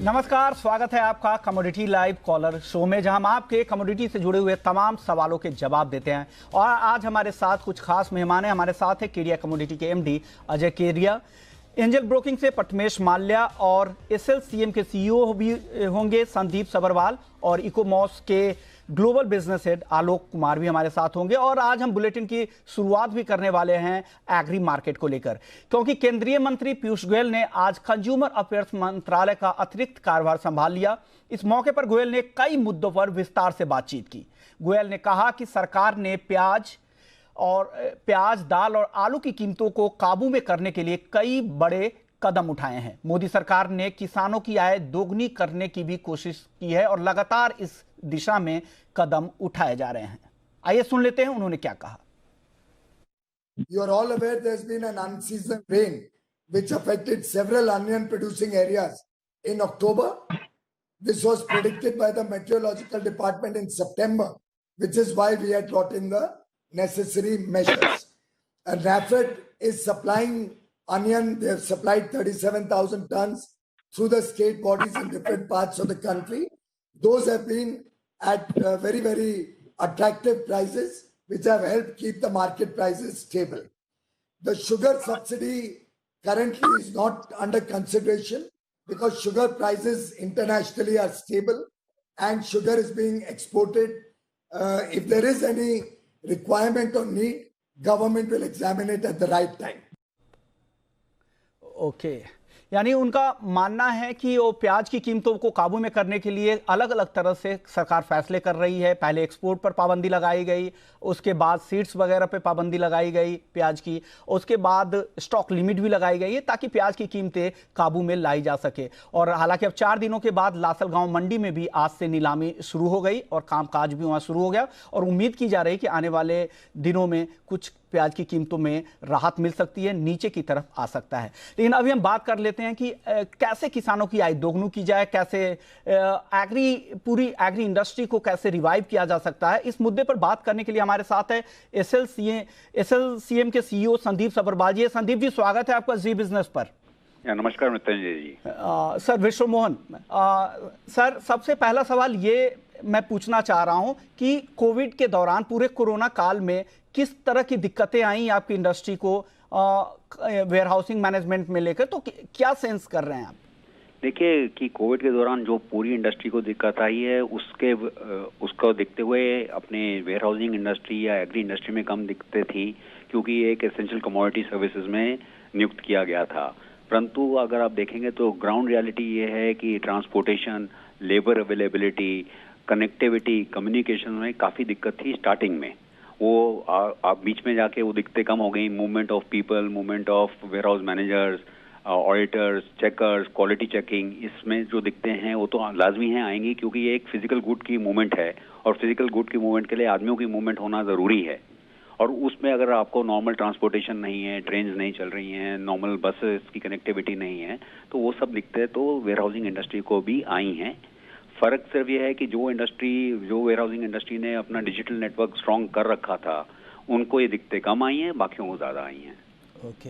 नमस्कार, स्वागत है आपका कमोडिटी लाइव कॉलर शो में, जहां हम आपके कमोडिटी से जुड़े हुए तमाम सवालों के जवाब देते हैं। और आज हमारे साथ कुछ खास मेहमान हैं। हमारे साथ है केरिया कमोडिटी के एमडी अजय केरिया, एंजल ब्रोकिंग से पटमेश माल्या और एसएलसीएम के सीईओ भी होंगे संदीप सबरवाल, और इकोमॉस के global business head Alok Kumar भी हमारे साथ होंगे। और आज हम बुलेटिन की शुरुआत भी करने वाले हैं एग्री मार्केट को लेकर, क्योंकि केंद्रीय मंत्री पीयूष गोयल ने आज कंज्यूमर अफेयर्स मंत्रालय का अतिरिक्त कार्यभार संभाल लिया। इस मौके पर गोयल ने कई मुद्दों पर विस्तार से बातचीत की। गोयल ने कहा कि सरकार ने प्याज, दाल और आलू की कीमतों को काबू में करने के लिए कई बड़े कदम उठाए हैं। मोदी सरकार ने किसानों की आय दोगुनी करने की भी कोशिश की है और लगातार इस दिशा में कदम उठाए जा रहे हैं। आइए सुन लेते हैं उन्होंने क्या कहा। You are all aware there's been an unseasonal rain which affected several onion producing areas in October. This was predicted by the meteorological department in September, which is why we had brought in the necessary measures. And NAFED is supplying onion. They have supplied 37,000 tons through the state bodies in different parts of the country. Those have been at very, very attractive prices, which have helped keep the market prices stable. The sugar subsidy currently is not under consideration because sugar prices internationally are stable and sugar is being exported. If there is any requirement or need, government will examine it at the right time. Okay, यानी उनका मानना है कि वो प्याज की कीमतों को काबू में करने के लिए अलग अलग तरह से सरकार फैसले कर रही है। पहले एक्सपोर्ट पर पाबंदी लगाई गई, उसके बाद सीड्स वगैरह पे पाबंदी लगाई गई प्याज की, उसके बाद स्टॉक लिमिट भी लगाई गई है ताकि प्याज की कीमतें काबू में लाई जा सके। और हालांकि अब 4 दिनों के बाद लासलगांव मंडी में भी आज से नीलामी शुरू हो गई और कामकाज भी वहां शुरू हो गया, और उम्मीद की जा रही है कि आने वाले दिनों में कुछ प्याज की कीमतों में राहत मिल सकती है, नीचे की तरफ आ सकता है। लेकिन अभी हम बात कर लेते हैं कि कैसे किसानों की आय दोगुनी की जाए, कैसे पूरी एग्री इंडस्ट्री को कैसे रिवाइव किया जा सकता है। इस मुद्दे पर बात करने के लिए हमारे साथ है एसएलसीएम के सीईओ संदीप सबरवाल जी। संदीप जी, स्वागत है आपका जी बिजनेस पर। नमस्कार मित्तल जी। सर विश्व मोहन, सर सबसे पहला सवाल ये मैं पूछना चाह रहा हूं कि कोविड के दौरान पूरे कोरोना काल में किस तरह की दिक्कतें आई आपकी इंडस्ट्री को वेयर हाउसिंग मैनेजमेंट में लेकर, तो क्या सेंस कर रहे हैं आप? देखिए कि कोविड के दौरान जो पूरी इंडस्ट्री को दिक्कत आई है उसको देखते हुए अपने वेयर हाउसिंग इंडस्ट्री या एग्री इंडस्ट्री में कम दिक्कतें थी, क्योंकि एक एसेंशियल कमोडिटी सर्विसेज में नियुक्त किया गया था। परंतु अगर आप देखेंगे तो ग्राउंड रियलिटी ये है कि transportation, labour availability, connectivity, communication में काफ़ी दिक्कत थी स्टार्टिंग में। वो आप बीच में जाके वो दिक्कतें कम हो गई। Movement of people, movement of warehouse managers, auditors, checkers, quality checking, इसमें जो दिक्कतें हैं वो तो लाजमी हैं, आएंगी, क्योंकि ये एक फिजिकल गुड की मूवमेंट है और फिजिकल गुड की मूवमेंट के लिए आदमियों की मूवमेंट होना ज़रूरी है। और उसमें अगर आपको नॉर्मल ट्रांसपोर्टेशन नहीं है, ट्रेन्स नहीं चल रही हैं, नॉर्मल बसेस की कनेक्टिविटी नहीं है, तो वो सब दिक्कतें तो वेयर हाउसिंग इंडस्ट्री को भी आई हैं। फर्क सिर्फ ये है कि जो वेयर हाउसिंग इंडस्ट्री ने अपना डिजिटल नेटवर्क स्ट्रॉन्ग कर रखा था, उनको ये दिक्कतें कम आई हैं, बाकियों को ज़्यादा आई हैं। ओके,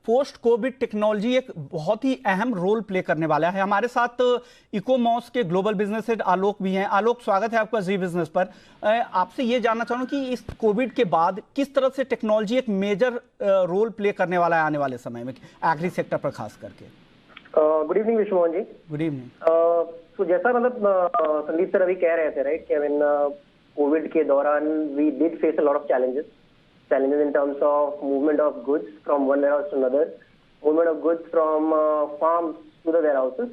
पोस्ट कोविड टेक्नोलॉजी एक बहुत ही अहम रोल प्ले करने वाला है। हमारे साथ इकोमॉस के ग्लोबल बिजनेस हेड आलोक भी हैं। आलोक, स्वागत है आपका जी बिजनेस पर। आपसे ये जानना चाहूँ कि इस कोविड के बाद किस तरह से टेक्नोलॉजी एक मेजर रोल प्ले करने वाला है आने वाले समय में एग्री सेक्टर पर खास करके। गुड इवनिंग विश्व मोहन जी। Good evening. तो जैसा मतलब संदीप सर अभी कह रहे थे, राइट, कि कोविड के दौरान we did face a lot of challenges in terms of movement of goods from one warehouse to another, movement of goods from farms to the warehouses,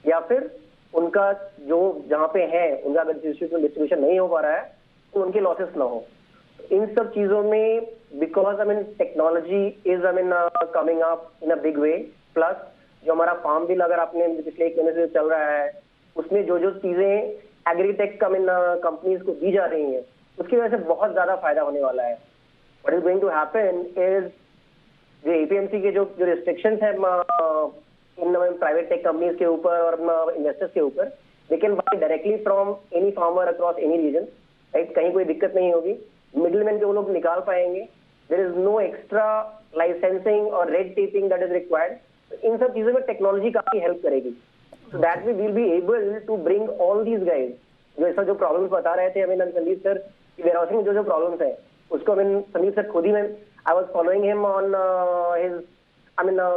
या फिर उनका जो जहाँ पे है उनका अगर डिस्ट्रीब्यूशन नहीं हो पा रहा है तो उनके लॉसेस ना हो। इन सब चीजों में because technology is coming up in a big way, plus जो हमारा फार्म बिल अगर आपने पिछले 1 महीने से चल रहा है उसमें जो चीजें एग्रीटेक कंपनीज को दी जा रही हैं उसकी वजह से बहुत ज्यादा फायदा होने वाला है। What is going to happen is जो APMC के जो रिस्ट्रिक्शंस है इन प्राइवेट टेक कंपनीज के ऊपर और इन्वेस्टर्स के ऊपर, they can buy directly from any farmer across any region, right. कहीं कोई दिक्कत नहीं होगी, मिडिलमैन के वो लोग निकाल पाएंगे। There is no extra licensing और red taping that is required. इन सब चीजों में टेक्नोलॉजी काफी हेल्प करेगी। So that way we'll be able to bring all these guys. जो ऐसा जो प्रॉब्लम्स बता रहे थे संदीप सर कि वेयरहाउसिंग में जो प्रॉब्लम्स है उसको संदीप सर खुद ही I was following him on his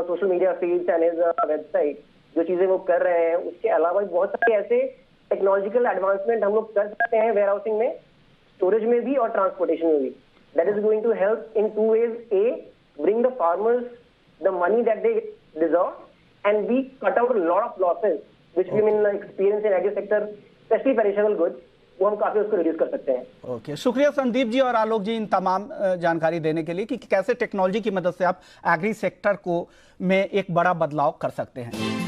social media feeds and his website. जो चीजें वो कर रहे हैं उसके अलावा बहुत सारे ऐसे टेक्नोलॉजिकल एडवांसमेंट हम लोग कर सकते हैं वेयरहाउसिंग में, स्टोरेज में भी और ट्रांसपोर्टेशन में भी। That is going to help in 2 ways. A, bring the farmers the money that they deserve, and B, cut out a lot of losses which we experience in agri sector, especially perishable goods. वो हम काफी उसको reduce कर सकते हैं। Okay, शुक्रिया संदीप जी और आलोक जी इन तमाम जानकारी देने के लिए कि कैसे टेक्नोलॉजी की मदद से आप एग्री सेक्टर को में एक बड़ा बदलाव कर सकते हैं।